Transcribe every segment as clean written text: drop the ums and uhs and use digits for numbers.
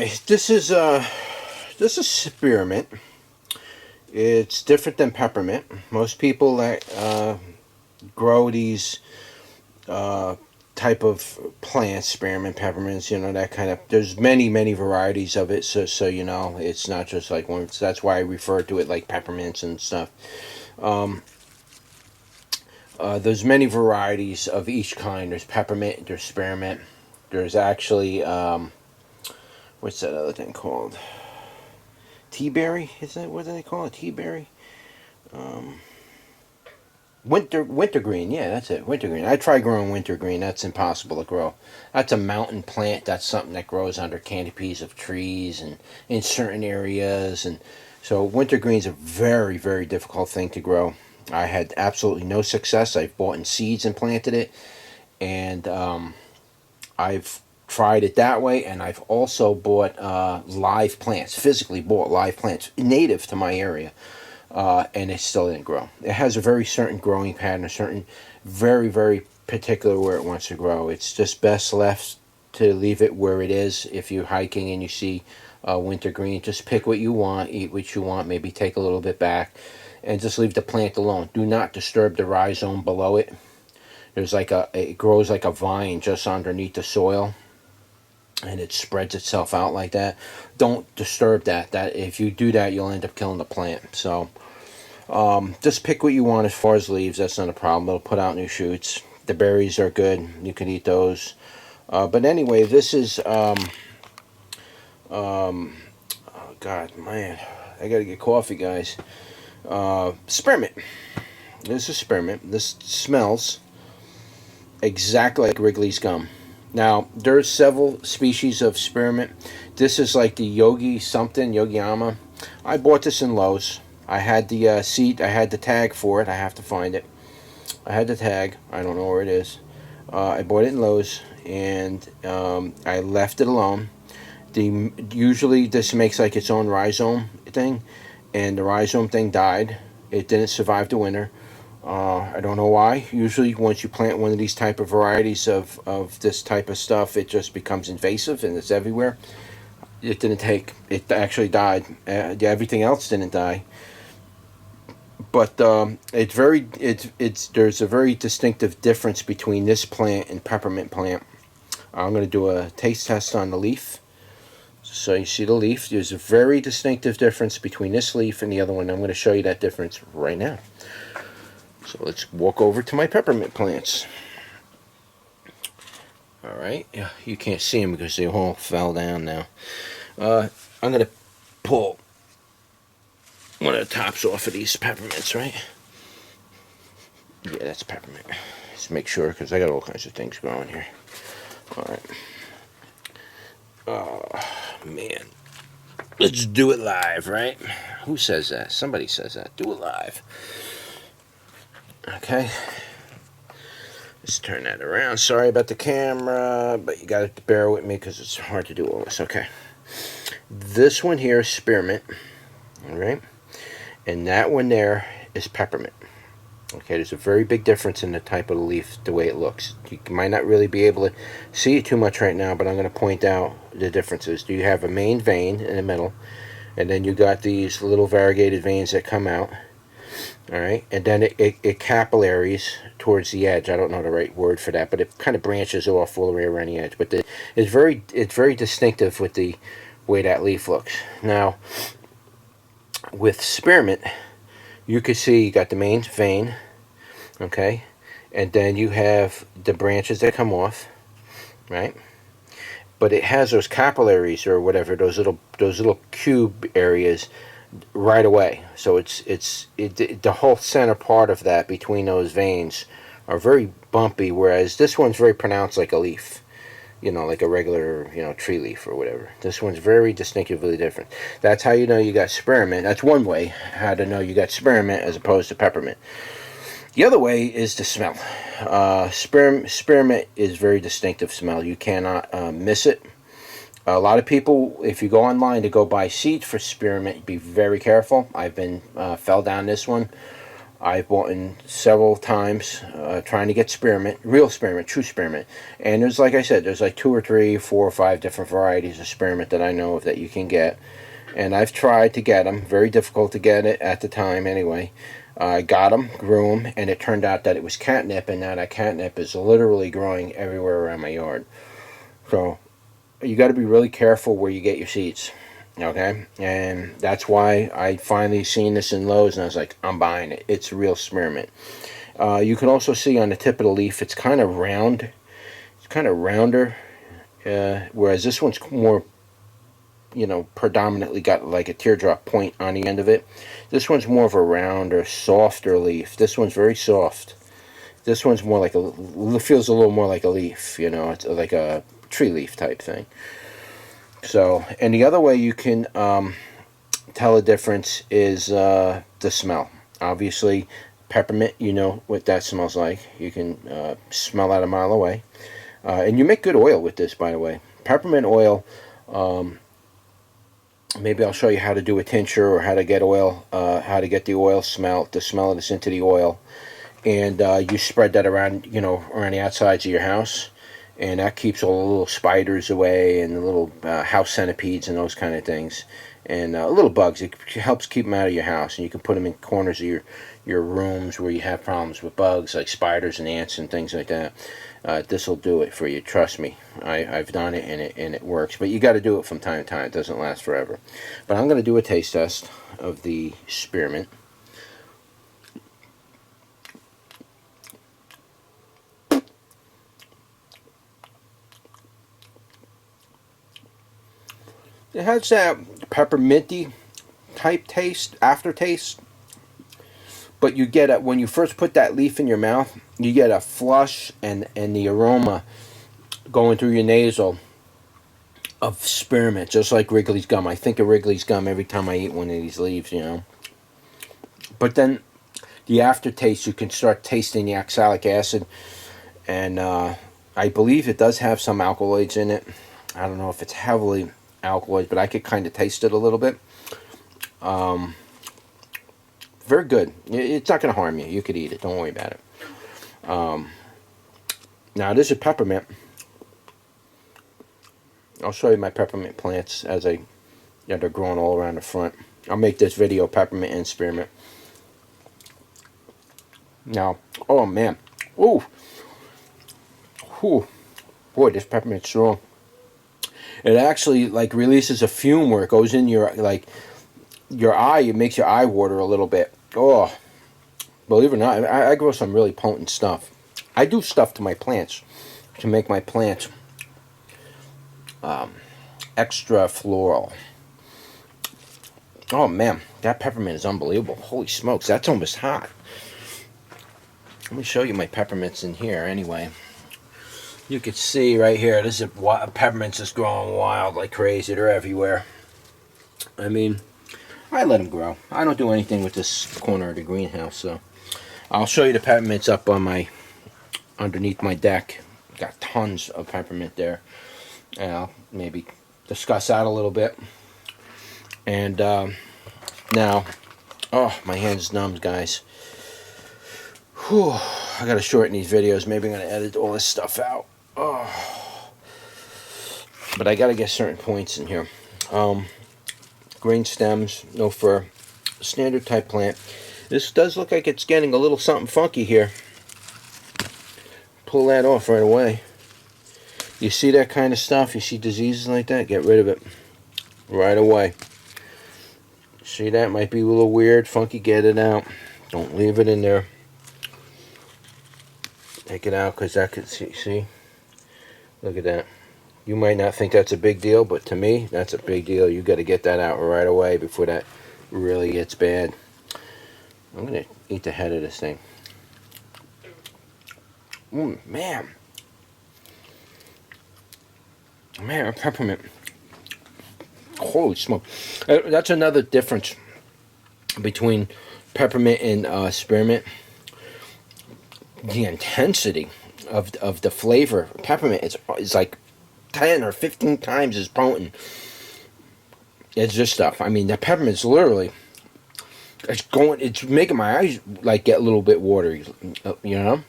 Okay, this is spearmint. It's different than peppermint. Most people that grow these type of plants, spearmint, peppermints, you know, that kind of. There's many varieties of it. So you know, it's not just like one. So that's why I refer to it like peppermints and stuff. There's many varieties of each kind. There's peppermint. There's spearmint. There's actually what's that other thing called? Tea berry? Is that what do they call it? Tea berry? Wintergreen, yeah, that's it. Wintergreen. I tried growing wintergreen. That's impossible to grow. That's a mountain plant. That's something that grows under canopies of trees and in certain areas. And so wintergreen's a very difficult thing to grow. I had absolutely no success. I've bought in seeds and planted it, and I've tried it that way, and I've also bought live plants, physically bought live plants native to my area. And it still didn't grow. It has a very certain growing pattern, a certain very particular where it wants to grow. It's just best left to leave it where it is. If you're hiking and you see wintergreen, just pick what you want, eat what you want, maybe take a little bit back, and just leave the plant alone. Do not disturb the rhizome below it. There's like it grows like a vine just underneath the soil, and it spreads itself out like that. Don't disturb that. If you do that, you'll end up killing the plant. So just pick what you want as far as leaves. That's not a problem. It'll put out new shoots. The berries are good. You can eat those. But anyway, this is oh God, man, I gotta get coffee, guys. Spearmint. This is spearmint. This smells exactly like Wrigley's gum. Now, there's several species of spearmint. This is like the Yogi something, Yogiama. I bought this in Lowe's. I had the seed, I had the tag for it. I have to find it. I had the tag. I don't know where it is. I bought it in Lowe's, and I left it alone. Usually this makes like its own rhizome thing, and the rhizome thing died. It didn't survive the winter. I don't know why. Usually once you plant one of these type of varieties of this type of stuff, it just becomes invasive and it's everywhere. It didn't take, it actually died. Everything else didn't die. But there's a very distinctive difference between this plant and peppermint plant. I'm going to do a taste test on the leaf. So you see the leaf. There's a very distinctive difference between this leaf and the other one. I'm going to show you that difference right now. So let's walk over to my peppermint plants. Alright, yeah, you can't see them because they all fell down now. I'm going to pull one of the tops off of these peppermints, right? Yeah, that's peppermint. Let's make sure, because I got all kinds of things growing here. Alright. Oh, man. Let's do it live, right? Who says that? Somebody says that. Do it live. Okay. Let's turn that around. Sorry about the camera, but you got to bear with me because it's hard to do all this. Okay. This one here is spearmint. Alright. And that one there is peppermint. Okay, there's a very big difference in the type of the leaf, the way it looks. You might not really be able to see it too much right now, but I'm going to point out the differences. You have a main vein in the middle, and then you got these little variegated veins that come out. Alright, and then it capillaries towards the edge. I don't know the right word for that, but it kind of branches off all the way around the edge. But it's very distinctive with the way that leaf looks. Now, with spearmint, you can see you got the main vein, okay, and then you have the branches that come off, right? But it has those capillaries or whatever, those little cube areas right away. So the whole center part of that between those veins are very bumpy, whereas this one's very pronounced like a leaf. You know, like a regular, tree leaf or whatever. This one's very distinctively different. That's how you know you got spearmint. That's one way how to know you got spearmint as opposed to peppermint. The other way is the smell. Spearmint is very distinctive smell. You cannot miss it. A lot of people, if you go online to go buy seeds for spearmint, be very careful. I've been fell down this one. I've bought in several times trying to get spearmint, real spearmint, true spearmint. And there's, like I said, there's like 2 or 3, 4 or 5 different varieties of spearmint that I know of that you can get. And I've tried to get them. Very difficult to get it at the time anyway. I got them, grew them, and it turned out that it was catnip, and now that catnip is literally growing everywhere around my yard. So you got to be really careful where you get your seeds. Okay, and that's why I finally seen this in Lowe's, and I was like, I'm buying it. It's real spearmint. You can also see on the tip of the leaf, it's kind of round. It's kind of rounder, whereas this one's more, you know, predominantly got like a teardrop point on the end of it. This one's more of a rounder, softer leaf. This one's very soft. This one's more like feels a little more like a leaf, you know, it's like a tree leaf type thing. So, and the other way you can tell a difference is the smell. Obviously, peppermint, you know what that smells like. You can smell that a mile away. And you make good oil with this, by the way. Peppermint oil, maybe I'll show you how to do a tincture or how to get oil, how to get the oil smell, the smell of this into the oil. And you spread that around, you know, around the outsides of your house. And that keeps all the little spiders away and the little house centipedes and those kind of things. And little bugs. It helps keep them out of your house. And you can put them in corners of your rooms where you have problems with bugs, like spiders and ants and things like that. This will do it for you. Trust me. I've done it and it works. But you got to do it from time to time. It doesn't last forever. But I'm going to do a taste test of the spearmint. It has that pepperminty type taste, aftertaste, but you get it when you first put that leaf in your mouth. You get a flush and the aroma going through your nasal of spearmint, just like Wrigley's gum. I think of Wrigley's gum every time I eat one of these leaves, you know. But then the aftertaste, you can start tasting the oxalic acid, and I believe it does have some alkaloids in it. I don't know if it's heavily alkaloids, but I could kind of taste it a little bit. Very good. It's not going to harm you. You could eat it. Don't worry about it. Now this is peppermint. I'll show you my peppermint plants as they're growing all around the front. I'll make this video peppermint and spearmint. Now, oh man, ooh, boy, this peppermint's strong. It actually like releases a fume where it goes in your your eye. It makes your eye water a little bit. Oh, believe it or not, I grow some really potent stuff. I do stuff to my plants to make my plants extra floral. Oh man, that peppermint is unbelievable. Holy smokes, that's almost hot. Let me show you my peppermints in here anyway. You can see right here, this is peppermints just growing wild like crazy. They're everywhere. I mean, I let them grow. I don't do anything with this corner of the greenhouse, so I'll show you the peppermints up on my underneath my deck. Got tons of peppermint there. And I'll maybe discuss that a little bit. And now, oh, my hand's numb, guys. Whew, I gotta shorten these videos. Maybe I'm gonna edit all this stuff out. Oh, but I gotta get certain points in here. Green stems, no fur, standard type plant. This does look like it's getting a little something funky here. Pull that off right away. You see that kind of stuff? You see diseases like that? Get rid of it right away. See that? Might be a little weird, funky. Get it out. Don't leave it in there. Take it out because that could see. Look at that. You might not think that's a big deal, but to me, that's a big deal. You got to get that out right away before that really gets bad. I'm going to eat the head of this thing. Man. Man, peppermint. Holy smoke. That's another difference between peppermint and spearmint. The intensity of the flavor. Peppermint is like 10 or 15 times as potent as this stuff. I mean, the peppermint's literally It's making my eyes like get a little bit watery, you know.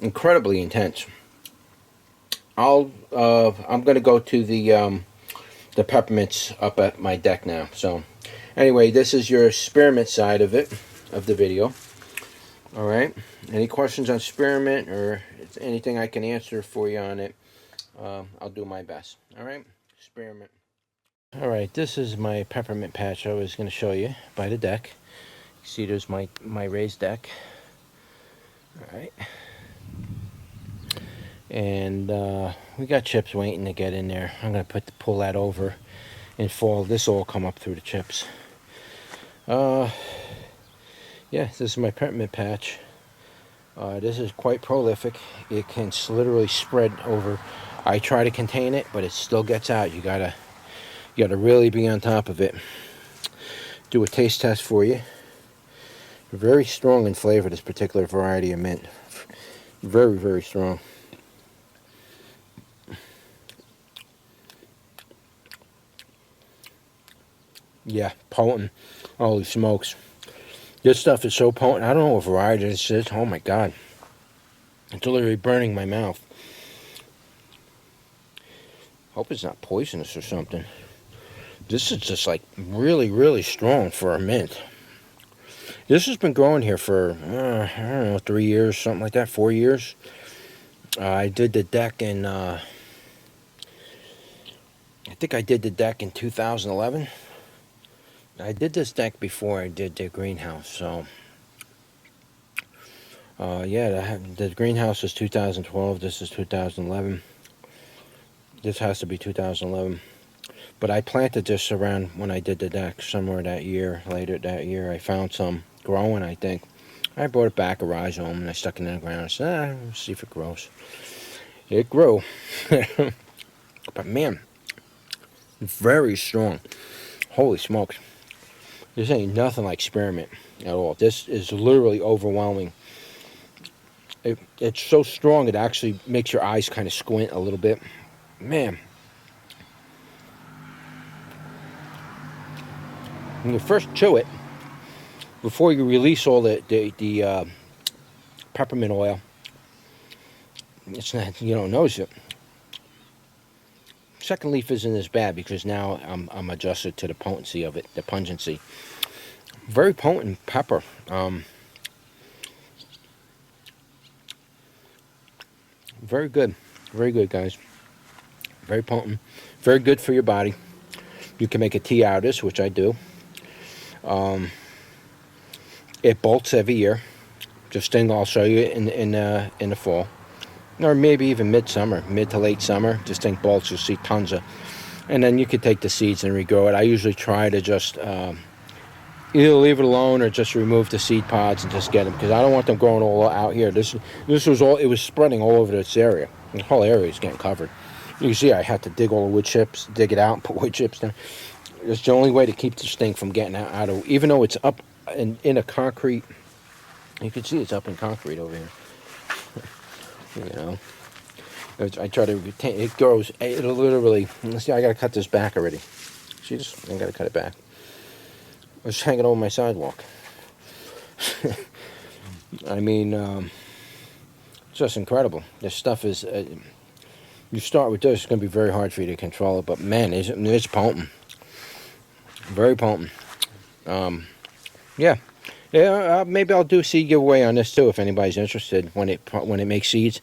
Incredibly intense. I'm gonna go to the peppermints up at my deck now. So anyway, this is your spearmint side of it, of the video. All right. Any questions on spearmint or anything I can answer for you on it? I'll do my best. All right. Spearmint. All right. This is my peppermint patch I was going to show you by the deck. You see, there's my raised deck. All right. And we got chips waiting to get in there. I'm going to pull that over in fall. This will all come up through the chips. Yeah, this is my peppermint patch. This is quite prolific. It can literally spread over. I try to contain it, but it still gets out. You gotta really be on top of it. Do a taste test for you. Very strong in flavor, this particular variety of mint. Very, very strong. Yeah, potent. Holy smokes. This stuff is so potent. I don't know what variety this is. Oh my god. It's literally burning my mouth. Hope it's not poisonous or something. This is just like really, really strong for a mint. This has been growing here for, I don't know, 3 years, something like that, 4 years. I did the deck in, I think I did the deck in 2011. I did this deck before I did the greenhouse, so yeah, the greenhouse is 2012. This is 2011. This has to be 2011. But I planted this around when I did the deck, somewhere that year, later that year. I found some growing, I think. I brought it back, a rhizome, and I stuck it in the ground. I said, let's see if it grows. It grew. But man, very strong. Holy smokes. This ain't nothing like spearmint at all. This is literally overwhelming. It's so strong it actually makes your eyes kind of squint a little bit. Man. When you first chew it, before you release all the peppermint oil, it's not, you don't notice it. Second leaf isn't as bad because now I'm adjusted to the potency of it, the pungency. Very potent pepper. Very good, guys. Very potent, very good for your body. You can make a tea out of this, which I do. It bolts every year. Just thing I'll show you in the fall. Or maybe even midsummer, mid to late summer. Just think bolts, you'll see tons of. And then you could take the seeds and regrow it. I usually try to just either leave it alone or just remove the seed pods and just get them, because I don't want them growing all out here. This was all, it was spreading all over this area. The whole area is getting covered. You can see I had to dig all the wood chips, dig it out, and put wood chips down. It's the only way to keep this thing from getting out of, even though it's up in a concrete. You can see it's up in concrete over here. You know, I try to retain, it grows, it'll literally, let's see, I gotta cut this back already. See this? I gotta cut it back. It's hanging over my sidewalk. I mean, it's just incredible. This stuff is, you start with this, it's gonna be very hard for you to control it, but man, it's potent. Very potent. Yeah. Yeah, maybe I'll do a seed giveaway on this too if anybody's interested when it makes seeds.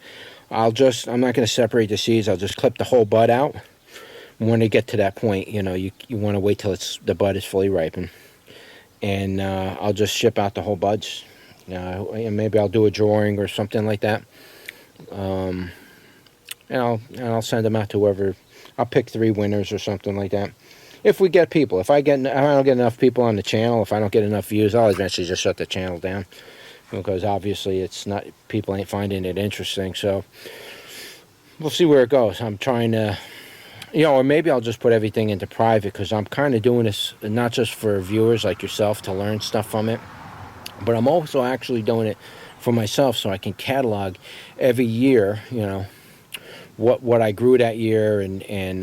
I'm not going to separate the seeds. I'll just clip the whole bud out. When they get to that point, you know, you want to wait till the bud is fully ripened. And I'll just ship out the whole buds. And maybe I'll do a drawing or something like that. And I'll send them out to whoever. I'll pick 3 winners or something like that. If we get people, if I don't get enough people on the channel, if I don't get enough views, I'll eventually just shut the channel down, because obviously people ain't finding it interesting. So we'll see where it goes. I'm trying to, or maybe I'll just put everything into private, because I'm kind of doing this not just for viewers like yourself to learn stuff from it, but I'm also actually doing it for myself so I can catalog every year, what I grew that year and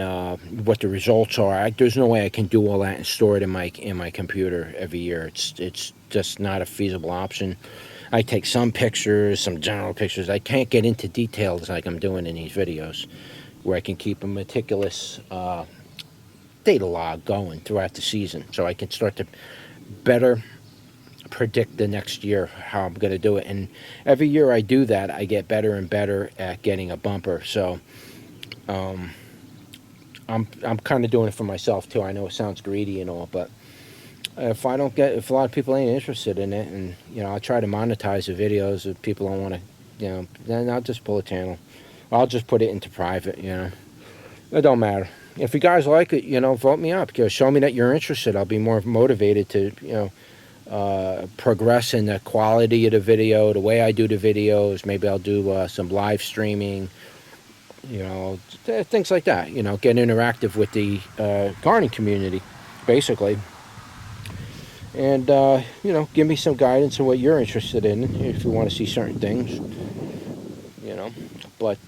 what the results are. There's no way I can do all that and store it in my computer every year. It's just not a feasible option. I take some pictures, some general pictures. I can't get into details like I'm doing in these videos, where I can keep a meticulous data log going throughout the season, so I can start to better predict the next year how I'm going to do it. And every year I do that, I get better and better at getting a bumper. So I'm kind of doing it for myself too. I know it sounds greedy and all, but if a lot of people ain't interested in it, and I'll try to monetize the videos. If people don't want to, then I'll just pull a channel. I'll just put it into private. It don't matter. If you guys like it, vote me up. Show me that you're interested. I'll be more motivated to progress in the quality of the video, the way I do the videos. Maybe I'll do some live streaming, things like that. Get interactive with the gardening community, basically. And give me some guidance on what you're interested in if you want to see certain things. But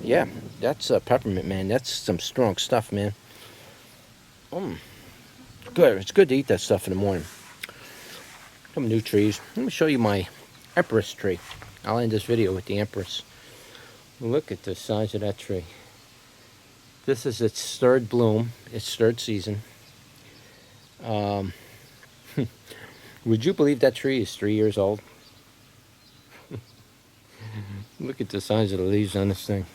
yeah, that's peppermint, man. That's some strong stuff, man. Good. It's good to eat that stuff in the morning. Some new trees. Let me show you my Empress tree. I'll end this video with the Empress. Look at the size of that tree. This is its third bloom, its third season. Would you believe that tree is 3 years old? Look at the size of the leaves on this thing.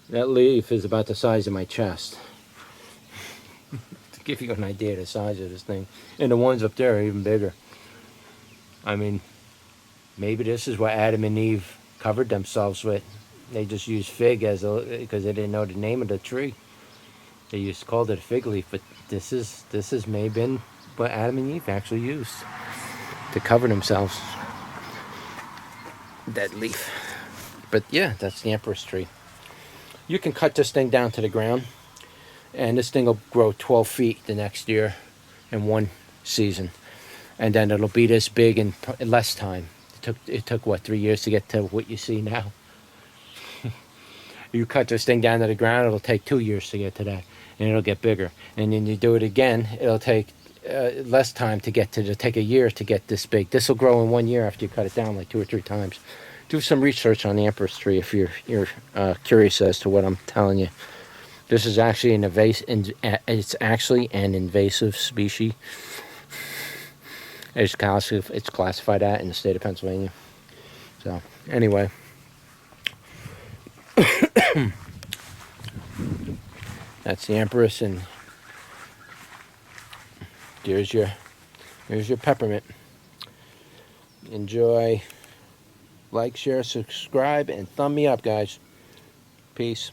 That leaf is about the size of my chest. To give you an idea of the size of this thing. And the ones up there are even bigger. I mean, maybe this is what Adam and Eve covered themselves with. They just used fig because they didn't know the name of the tree. They called it a fig leaf, but this is maybe been what Adam and Eve actually used to cover themselves. That leaf. But yeah, that's the Empress tree. You can cut this thing down to the ground, and this thing will grow 12 feet the next year in one season, and then it'll be this big in less time. It took what, 3 years to get to what you see now. You cut this thing down to the ground, it'll take 2 years to get to that, and it'll get bigger. And then you do it again, it'll take less time to get to. It'll take a year to get this big. This will grow in 1 year after you cut it down like 2 or 3 times. Do some research on the Empress tree if you're curious as to what I'm telling you. This is actually it's actually an invasive species. It's classified that in the state of Pennsylvania. So anyway. That's the Empress, and here's your peppermint. Enjoy. Like, share, subscribe, and thumb me up, guys. Peace.